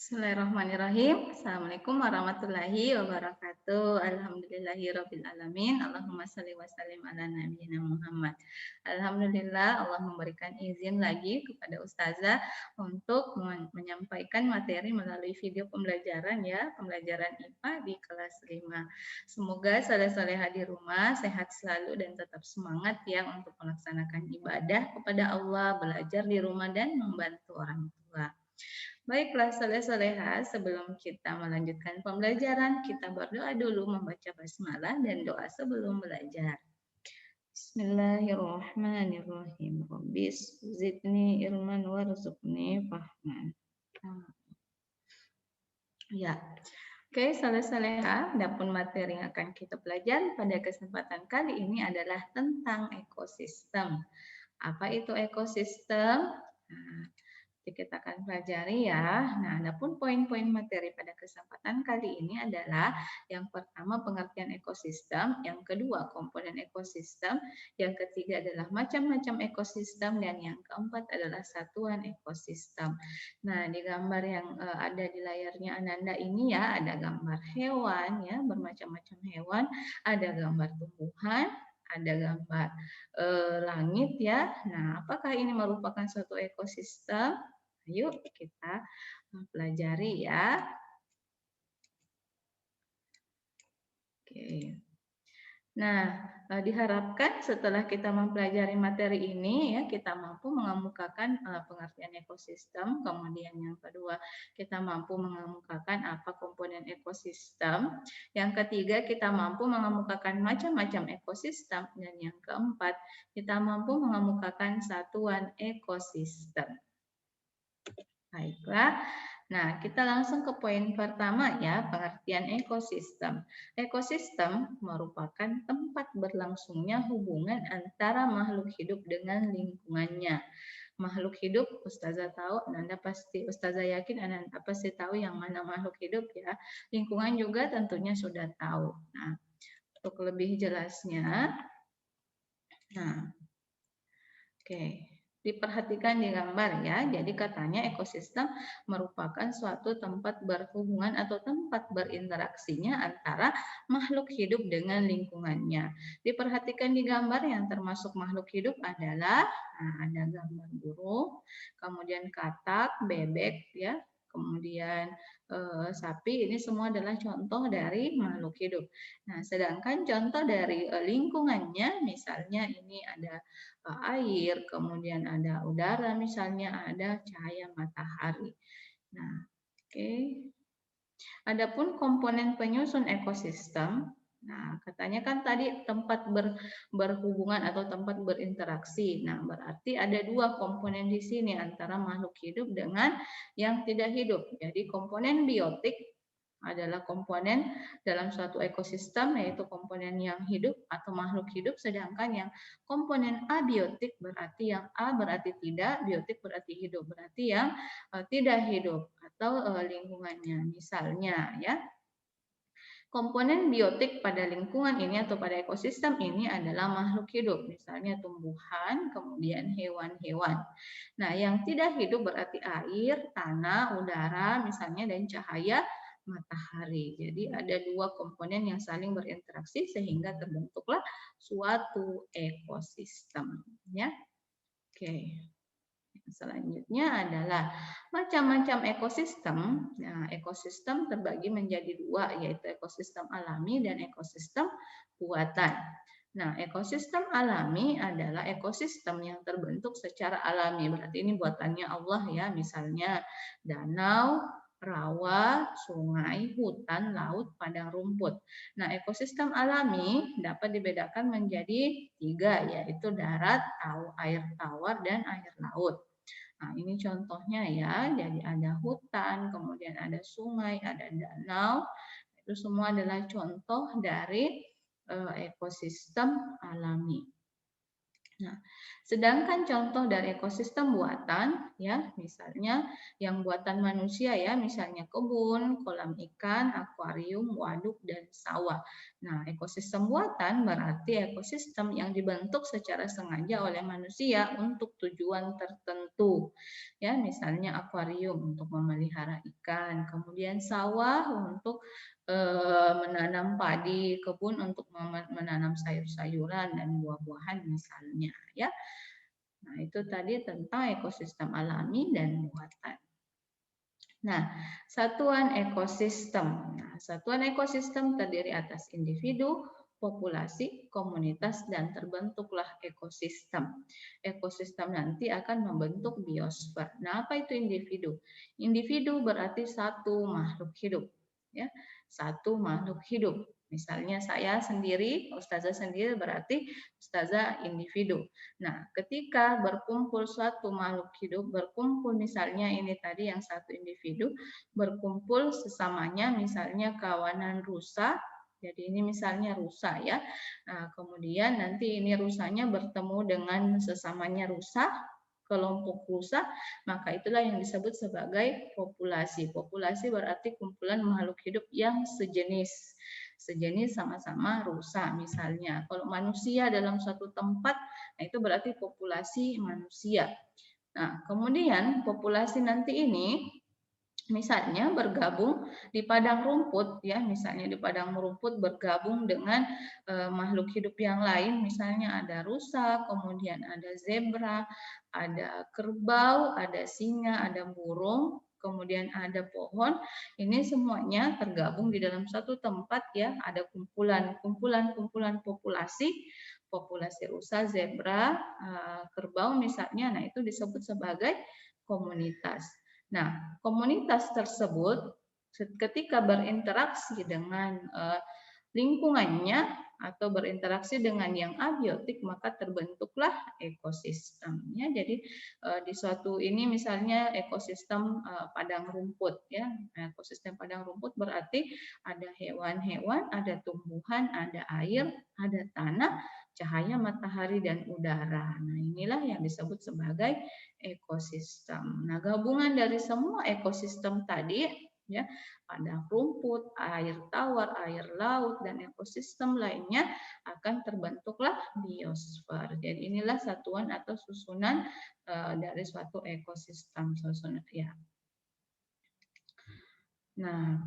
Bismillahirrahmanirrahim. Assalamualaikum warahmatullahi wabarakatuh. Alhamdulillahirabbil alamin. Allahumma shalli wa sallim ala nabiyyina Muhammad. Alhamdulillah Allah memberikan izin lagi kepada ustazah untuk menyampaikan materi melalui video pembelajaran ya, pembelajaran IPA di kelas 5. Semoga saleh-salehah di rumah sehat selalu dan tetap semangat ya untuk melaksanakan ibadah kepada Allah, belajar di rumah dan membantu orang tua. Baiklah, soleh-soleha, sebelum kita melanjutkan pembelajaran, kita berdoa dulu membaca basmalah dan doa sebelum belajar. Bismillahirrahmanirrahim. Rabbis zidni ilman warzuqni fahman. Ya, oke, soleh-soleha, adapun materi yang akan kita pelajari pada kesempatan kali ini adalah tentang ekosistem. Apa itu ekosistem? Nah, kita akan pelajari ya. Nah, adapun poin-poin materi pada kesempatan kali ini adalah yang pertama pengertian ekosistem, yang kedua komponen ekosistem, yang ketiga adalah macam-macam ekosistem, dan yang keempat adalah satuan ekosistem. Nah, di gambar yang ada di layarnya Ananda ini ya, ada gambar hewan ya, bermacam-macam hewan, ada gambar tumbuhan, ada gambar langit ya. Nah, apakah ini merupakan suatu ekosistem? Yuk kita pelajari ya. Oke. Nah, diharapkan setelah kita mempelajari materi ini ya, kita mampu mengemukakan pengertian ekosistem, kemudian yang kedua kita mampu mengemukakan apa komponen ekosistem, yang ketiga kita mampu mengemukakan macam-macam ekosistem, dan yang keempat kita mampu mengemukakan satuan ekosistem. Baiklah, nah kita langsung ke poin pertama ya, pengertian ekosistem. Ekosistem merupakan tempat berlangsungnya hubungan antara makhluk hidup dengan lingkungannya. Makhluk hidup, Ustazah tahu, Anda pasti, Ustazah yakin Anda pasti tahu yang mana makhluk hidup ya. Lingkungan juga tentunya sudah tahu. Nah, untuk lebih jelasnya, nah, oke. Diperhatikan di gambar ya. Jadi katanya ekosistem merupakan suatu tempat berhubungan atau tempat berinteraksinya antara makhluk hidup dengan lingkungannya. Diperhatikan di gambar yang termasuk makhluk hidup adalah ada gambar burung, kemudian katak, bebek ya, kemudian sapi. Ini semua adalah contoh dari makhluk hidup. Nah, sedangkan contoh dari lingkungannya misalnya ini ada air, kemudian ada udara, misalnya ada cahaya matahari. Nah, oke. Adapun komponen penyusun ekosistem, nah katanya kan tadi tempat berhubungan atau tempat berinteraksi. Nah, berarti ada dua komponen di sini antara makhluk hidup dengan yang tidak hidup. Jadi komponen biotik adalah komponen dalam suatu ekosistem, yaitu komponen yang hidup atau makhluk hidup, sedangkan yang komponen abiotik berarti yang A berarti tidak, biotik berarti hidup, berarti yang tidak hidup atau lingkungannya. Misalnya ya, komponen biotik pada lingkungan ini atau pada ekosistem ini adalah makhluk hidup, misalnya tumbuhan, kemudian hewan-hewan. Nah, yang tidak hidup berarti air, tanah, udara, misalnya, dan cahaya matahari. Jadi ada dua komponen yang saling berinteraksi sehingga terbentuklah suatu ekosistem. Ya, oke. Selanjutnya adalah macam-macam ekosistem. Nah, ekosistem terbagi menjadi dua, yaitu ekosistem alami dan ekosistem buatan. Nah, ekosistem alami adalah ekosistem yang terbentuk secara alami. Berarti ini buatannya Allah ya, misalnya danau, rawa, sungai, hutan, laut, padang rumput. Nah, ekosistem alami dapat dibedakan menjadi tiga, yaitu darat, air tawar, dan air laut. Nah, ini contohnya ya, jadi ada hutan, kemudian ada sungai, ada danau, itu semua adalah contoh dari ekosistem alami. Nah, sedangkan contoh dari ekosistem buatan, ya, misalnya yang buatan manusia ya, misalnya kebun, kolam ikan, akuarium, waduk, dan sawah. Nah, ekosistem buatan berarti ekosistem yang dibentuk secara sengaja oleh manusia untuk tujuan tertentu. Ya, misalnya akuarium untuk memelihara ikan, kemudian sawah untuk menanam padi, kebun untuk menanam sayur-sayuran dan buah-buahan misalnya ya. Nah, itu tadi tentang ekosistem alami dan buatan. Nah, satuan ekosistem. Nah, satuan ekosistem terdiri atas individu, populasi, komunitas, dan terbentuklah ekosistem. Ekosistem nanti akan membentuk biosfer. Nah, apa itu individu? Individu berarti satu makhluk hidup. Ya, satu makhluk hidup. Misalnya saya sendiri, Ustazah sendiri berarti Ustazah individu. Nah, ketika berkumpul suatu makhluk hidup, berkumpul misalnya ini tadi yang satu individu, berkumpul sesamanya misalnya kawanan rusa, jadi ini misalnya rusa ya. Nah, kemudian nanti ini rusanya bertemu dengan sesamanya rusa, kelompok rusa, maka itulah yang disebut sebagai populasi. Populasi berarti kumpulan makhluk hidup yang sejenis. Sejenis sama-sama rusa misalnya. Kalau manusia dalam suatu tempat, nah itu berarti populasi manusia. Nah, kemudian populasi nanti ini misalnya bergabung di padang rumput ya, misalnya di padang rumput bergabung dengan makhluk hidup yang lain, misalnya ada rusa, kemudian ada zebra, ada kerbau, ada singa, ada burung, kemudian ada pohon. Ini semuanya tergabung di dalam satu tempat ya, ada kumpulan populasi, populasi rusa, zebra, kerbau misalnya. Nah, itu disebut sebagai komunitas. Nah, komunitas tersebut ketika berinteraksi dengan lingkungannya atau berinteraksi dengan yang abiotik, maka terbentuklah ekosistemnya. Jadi di suatu ini misalnya ekosistem padang rumput ya. Ekosistem padang rumput berarti ada hewan-hewan, ada tumbuhan, ada air, ada tanah, cahaya matahari dan udara. Nah, inilah yang disebut sebagai ekosistem. Nah, gabungan dari semua ekosistem tadi ya, padang rumput, air tawar, air laut dan ekosistem lainnya akan terbentuklah biosfer. Jadi inilah satuan atau susunan dari suatu ekosistem susunan ya. Nah,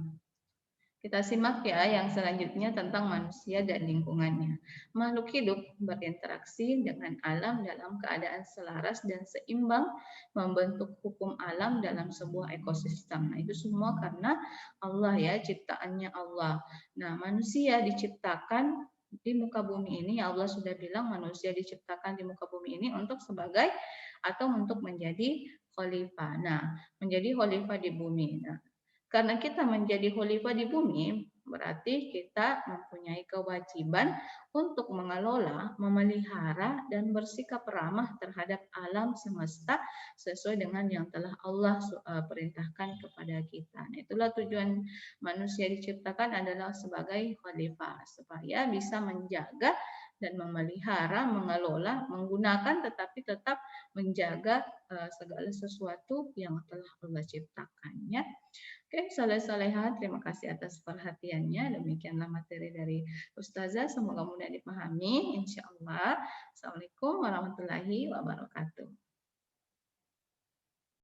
kita simak ya yang selanjutnya tentang manusia dan lingkungannya. Makhluk hidup berinteraksi dengan alam dalam keadaan selaras dan seimbang, membentuk hukum alam dalam sebuah ekosistem. Nah, itu semua karena Allah ya, ciptaannya Allah. Nah, manusia diciptakan di muka bumi ini, Allah sudah bilang manusia diciptakan di muka bumi ini untuk sebagai atau untuk menjadi khalifah. Nah, menjadi khalifah di bumi. Nah, karena kita menjadi khalifah di bumi, berarti kita mempunyai kewajiban untuk mengelola, memelihara, dan bersikap ramah terhadap alam semesta sesuai dengan yang telah Allah perintahkan kepada kita. Nah, itulah tujuan manusia diciptakan adalah sebagai khalifah, supaya bisa menjaga dan memelihara, mengelola, menggunakan tetapi tetap menjaga segala sesuatu yang telah Allah ciptakan ya. Oke, soleh-soleha, terima kasih atas perhatiannya. Demikianlah materi dari Ustazah, semoga mudah dipahami. Insya Allah. Assalamualaikum warahmatullahi wabarakatuh.